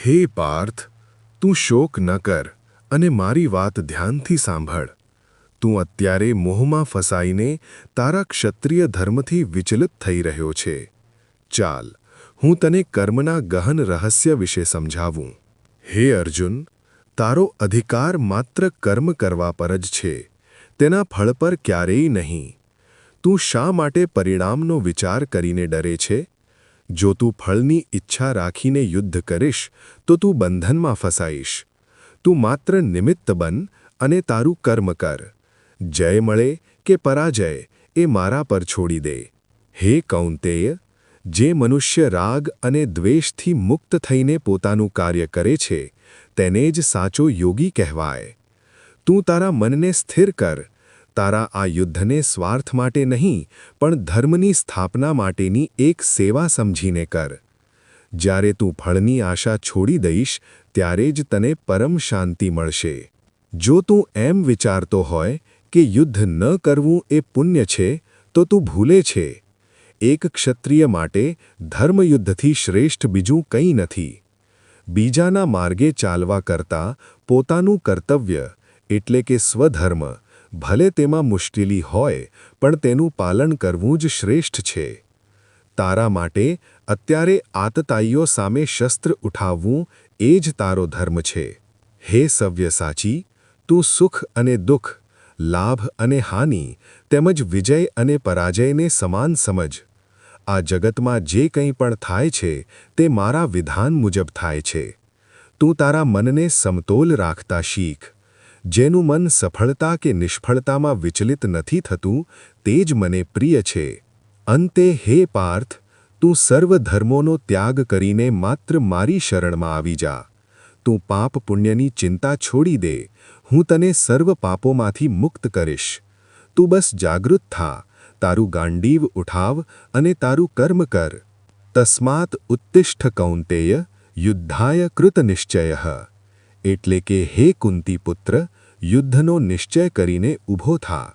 હે પાર્થ, તું શોક ન કર અને મારી વાત ધ્યાનથી સાંભળ. તું અત્યારે મોહમાં ફસાઈને તારા ક્ષત્રિય ધર્મથી વિચલિત થઈ રહ્યો છે. ચાલ, હું તને કર્મના ગહન રહસ્ય વિશે સમજાવું. હે અર્જુન, તારો અધિકાર માત્ર કર્મ કરવા પર જ છે, તેના ફળ પર ક્યારેય નહીં. તું શા માટે પરિણામનો વિચાર કરીને ડરે છે? જો તું ફળની ઈચ્છા રાખીને યુદ્ધ કરીશ તો તું બંધનમાં ફસાઈશ. તું માત્ર નિમિત્ત બન અને તારું કર્મ કર. જય મળે કે પરાજય એ મારા પર છોડી દે. હે કૌંતેય, જે મનુષ્ય રાગ અને દ્વેષથી મુક્ત થઈને પોતાનું કાર્ય કરે છે તેને જ સાચો યોગી કહેવાય. તું તારા મનને સ્થિર કર. તારા આ યુદ્ધને સ્વાર્થ માટે નહીં પણ ધર્મની સ્થાપના માટેની એક સેવા સમજીને કર. જ્યારે તું ફળની આશા છોડી દઈશ ત્યારે જ તને પરમ શાંતિ મળશે. જો તું એમ વિચારતો હોય કે યુદ્ધ ન કરવું એ પુણ્ય છે તો તું ભૂલે છે. એક ક્ષત્રિય માટે ધર્મયુદ્ધથી શ્રેષ્ઠ બીજું કંઈ નથી. બીજાના માર્ગે ચાલવા કરતાં પોતાનું કર્તવ્ય એટલે કે સ્વધર્મ, ભલે તેમાં મુશ્કેલી હોય પણ તેનું પાલન કરવું જ શ્રેષ્ઠ છે. તારા માટે અત્યારે આતતાઈઓ સામે શસ્ત્ર ઉઠાવવું એ જ તારો ધર્મ છે. હે સવ્યસાચી, તું સુખ અને દુઃખ, લાભ અને હાનિ તેમજ વિજય અને પરાજયને સમાન સમજ. આ જગતમાં જે કંઈ પણ થાય છે તે મારા વિધાન મુજબ થાય છે. તું તારા મનને સમતોલ રાખતા શીખ. જેનું મન સફળતા કે નિષ્ફળતામાં વિચલિત નથી થતું તે જ મને પ્રિય છે. અંતે હે પાર્થ, તું સર્વ ધર્મોનો ત્યાગ કરીને માત્ર મારી શરણમાં આવી જા. તું પાપ પુણ્યની ચિંતા છોડી દે. હું તને સર્વ પાપોમાંથી મુક્ત કરીશ. તું બસ જાગૃત થા, તારું ગાંડીવ ઉઠાવ અને તારું કર્મ કર. તસ્માત ઉત્તિષ્ઠ કૌંતેય, યુદ્ધાય કૃતનિશ્ચયઃ. એટલે કે હે કુંતી પુત્ર, યુદ્ધનો નિશ્ચય કરીને ઊભો થા.